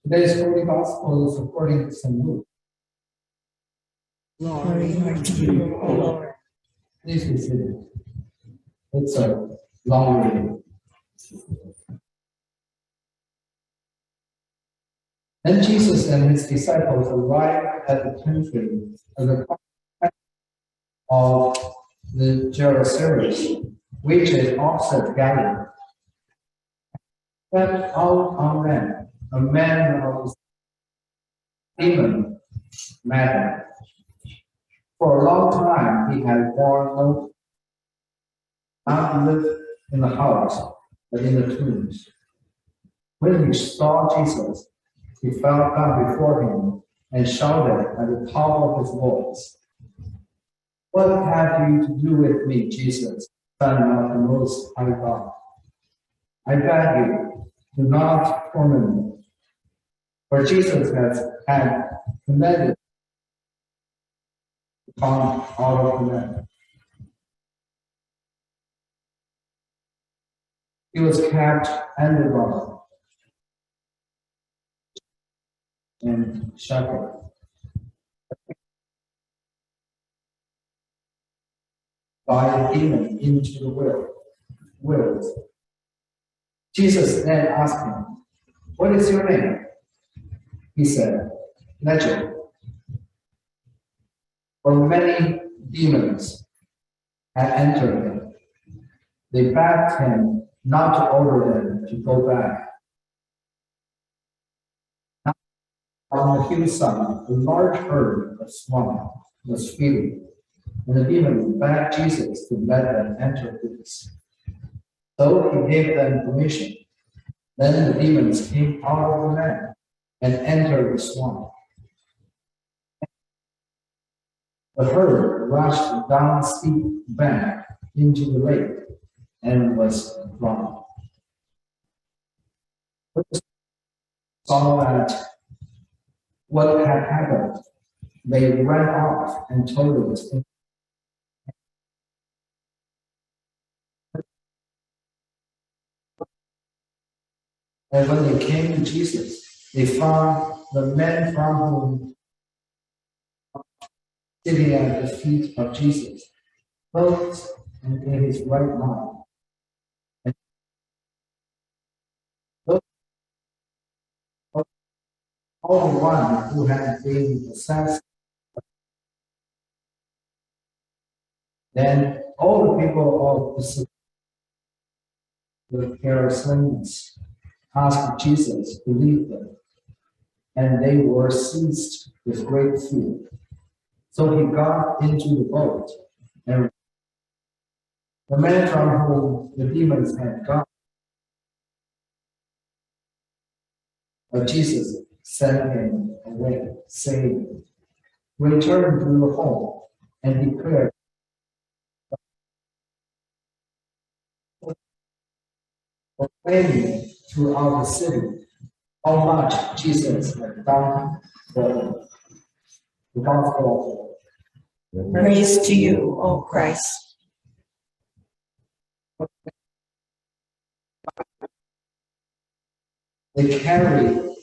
Today's Holy Gospel is according to St. Luke. Glory to you, O Lord. Please be seated. It's a long reading. Then Jesus and his disciples arrived at the country of the Gerasenes, which is opposite Galilee. But out on them, a man of demon met him. For a long time he had borne not lived in the house, but in the tombs. When he saw Jesus, he fell down before him and shouted at the top of his voice, "What have you to do with me, Jesus, Son of the Most High God? I beg you, do not torment me." For Jesus had commanded to come out of the man. He was kept underground and shackled by a demon into the wilderness. Jesus then asked him, "What is your name?" He said, "Legion." For many demons had entered him. They begged him not to order them to go back. On the hillside, a large herd of swine was feeding, and the demons begged Jesus to let them enter this. So he gave them permission. Then the demons came out of the man and entered the swine. The herd rushed down a steep bank into the lake and was drowned. Saw that what had happened, they ran off and told it. And when they came to Jesus, they found the man from whom sitting at the feet of Jesus, clothed and in his right mind. And all the one who had been possessed. Then all the people of the Gerasenes asked Jesus to lead them, and they were seized with great fear. So he got into the boat, and the man from whom the demons had gone. But Jesus sent him away, saying, "Return to your home and declare proclaiming throughout the city how much Jesus had done for them." The gospel of Praise to you, O Christ. They carry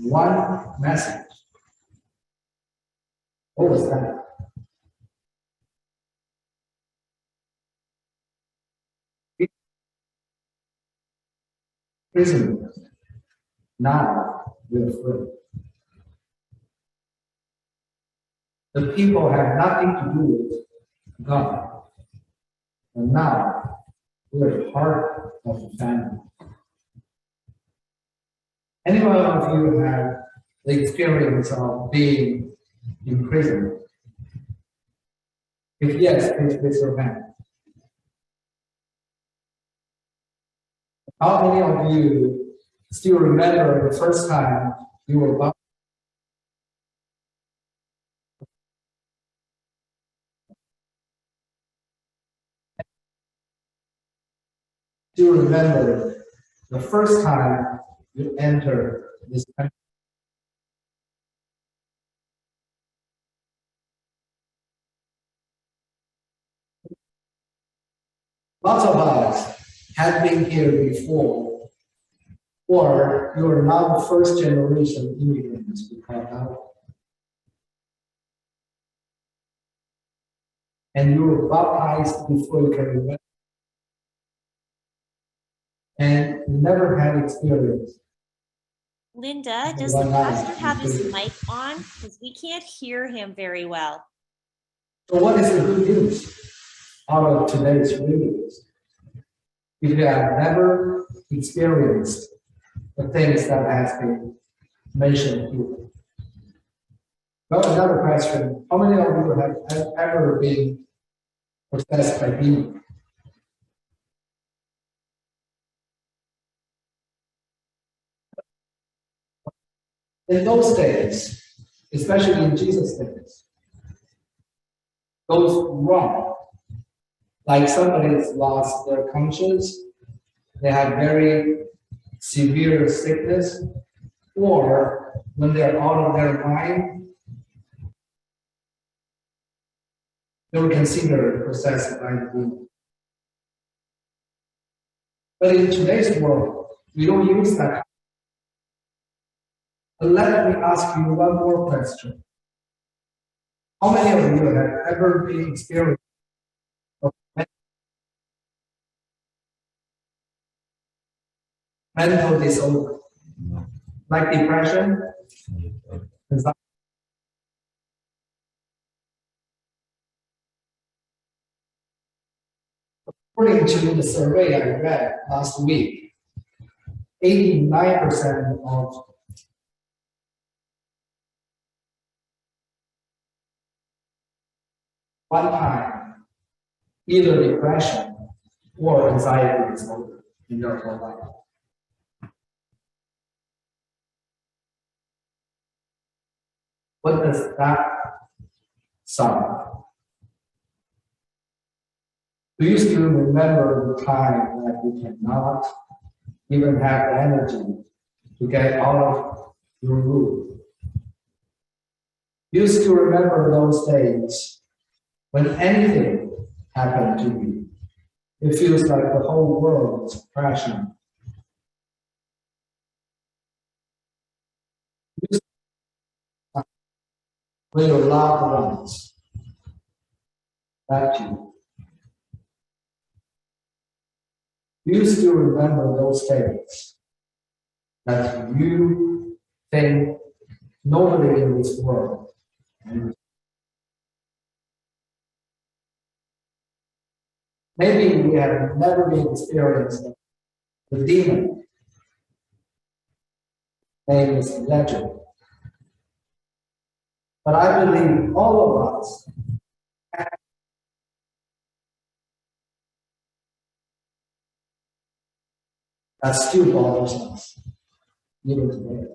one message. What was that? Prisoners. Now we're free. The people had nothing to do with God. And now we're part of the family. Any one of you have the experience of being in prison? If yes, please raise your hand. How many of you still remember the first time you were about? Do you remember the first time you entered this country? Lots of us had been here before, or you are now first generation immigrants to come out. And you were baptized before you can remember. And you never had experience. Linda, does the pastor have his mic on? Because we can't hear him very well. So what is the good news out of today's readings? If you have never experienced the things that has been mentioned here. Well, another question. How many of you have ever been possessed by demons? In those days, especially in Jesus' days, goes wrong. Like somebody's lost their conscience, they have very severe sickness, or when they're out of their mind, they were considered possessed by the demon. But in today's world, we don't use that. But let me ask you one more question. How many of you have ever been experienced of mental disorder, like depression, anxiety? According to the survey I read last week, 89% of one time either depression or anxiety disorder in their whole life. What does that sound? Do you still remember the time that you cannot even have the energy to get out of your room? Do you still remember those days when anything happened to you? It feels like the whole world is crashing. When your loved ones left you, do you still remember those days that you think nobody in this world understands? Maybe we have never been experienced the demon. Name is legend. But I believe all of us that still bothers us even today.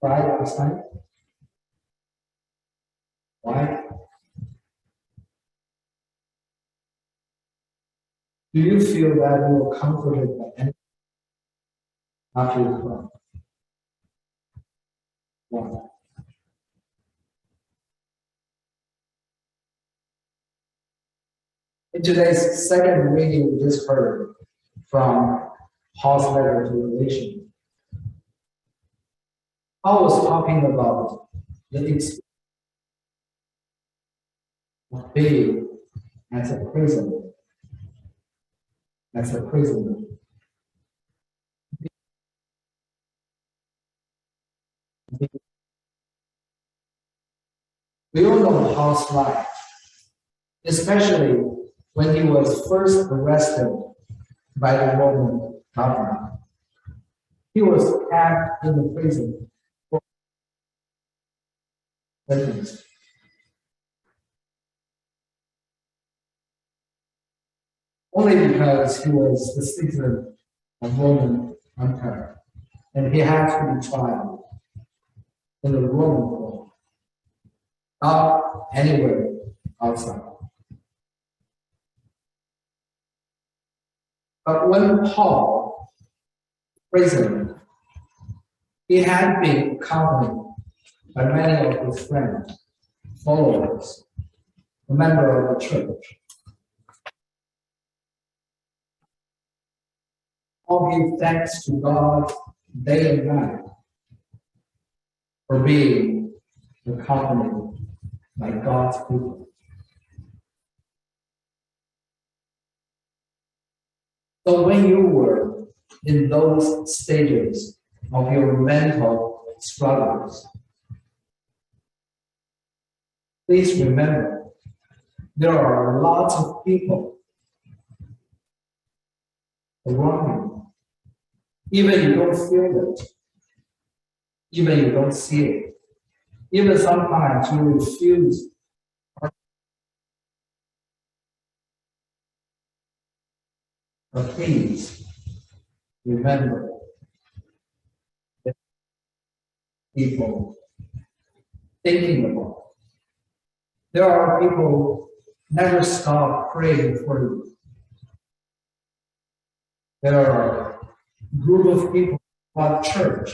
Right, understand? Why? Do you feel that you are comforted by anything after you cry? Why? In today's second reading, we just heard from Paul's letter to Galatians. Paul was talking about the experience of being as a prisoner. As a prisoner. We all know Paul's life, especially when he was first arrested by the Roman government. He was kept in the prison for sentence. Only because he was the citizen of Roman Empire, and he had to be tried in the Roman court, not anywhere outside. But when Paul prison, he had been accompanied by many of his friends, followers, a member of the church. all give thanks to God day and night for being accompanied by God's people. So when you were in those stages of your mental struggles, please remember there are lots of people around you. Even you don't feel it, even you don't see it, even sometimes you refuse. But please remember that people thinking about. There are people never stop praying for you. There are a group of people at church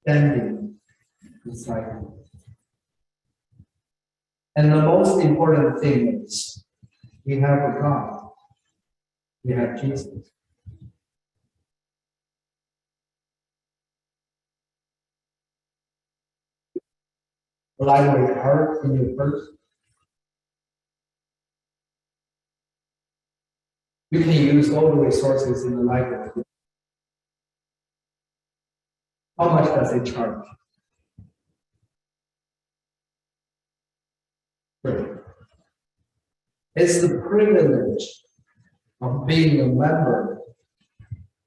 standing beside you. And the most important thing is we have a God. We have Jesus. Library heart in your purse. You can use all the resources in the library. How much does it charge? Free. It's the privilege of being a member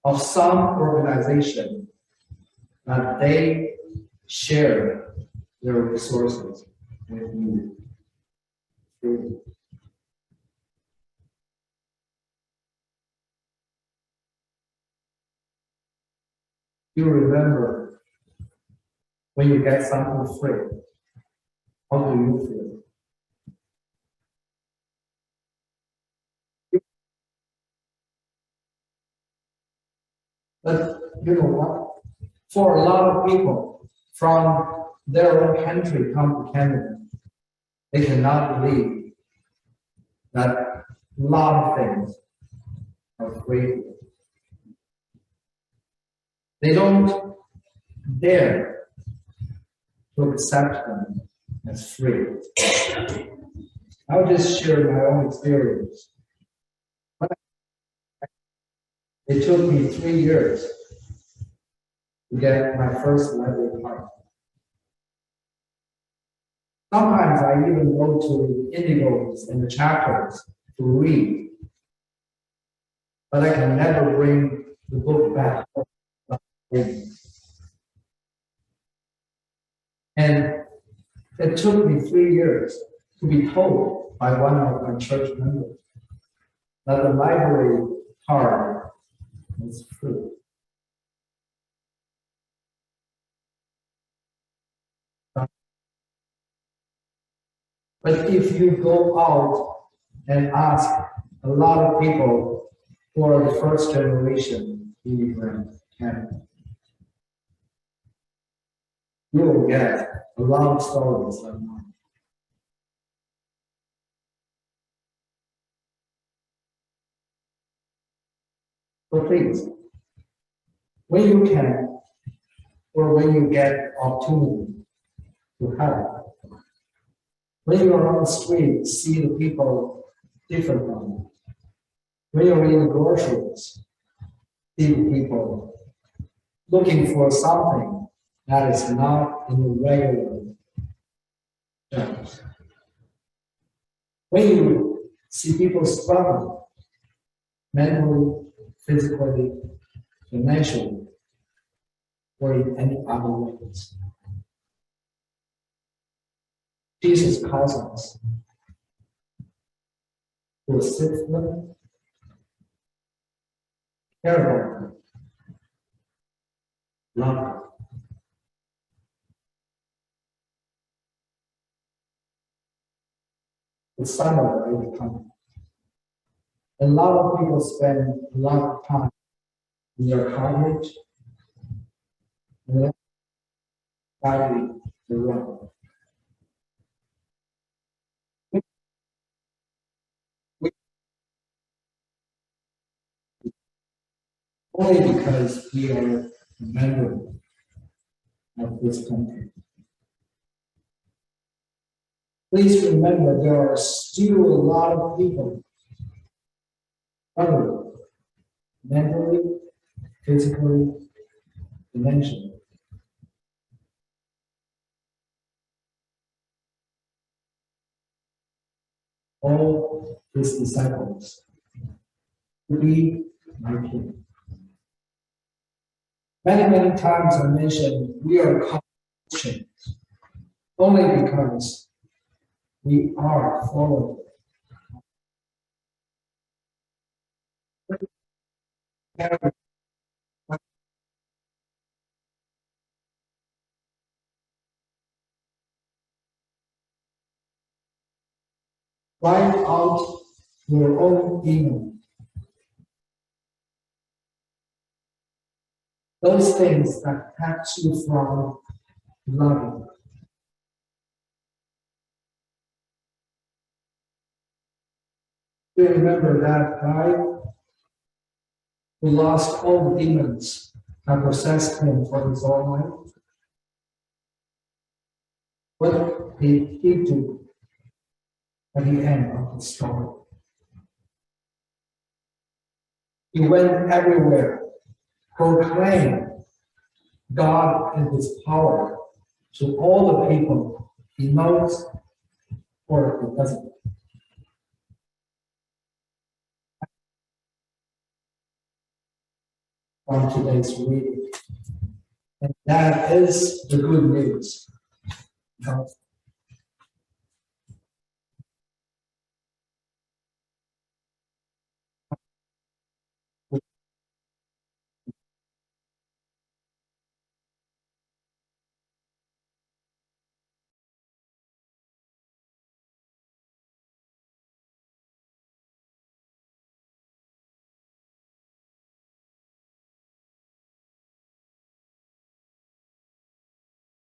of some organization that they share their resources with you. You remember when you get something free, how do you feel? But you know what? For a lot of people from their own country come to Canada, they cannot believe that a lot of things are free. They don't dare to accept them as free. I'll just share my own experience. It took me 3 years to get my first library card. Sometimes I even go to Indigos and the chapters to read, but I can never bring the book back. And it took me 3 years to be told by one of my church members that the library card is free. But if you go out and ask a lot of people who are the first generation immigrant Canada, you will get a lot of stories like mine. So please, when you can, or when you get opportunity to help, when you are on the street, see the people different from you. When you're in the groceries, see the people looking for something that is not in the regular terms. When you see people struggling mentally, physically, financially, or in any other ways, Jesus calls us to assist them, care about them, love them. The summer is coming. A lot of people spend a lot of time in their cottage, and then finally they run. only because we are a member of this country. Please remember there are still a lot of people suffering mentally, physically, financially. All his disciples to be like him. Many times I mentioned we are called Christians only because we are following. Drive out your own demon. Those things that catch you from loving. Do you remember that guy who lost all the demons that possessed him for his whole life? What did he do at the end of the story? He went everywhere, proclaimed God and his power to all the people he knows or he doesn't. From today's reading. And that is the good news.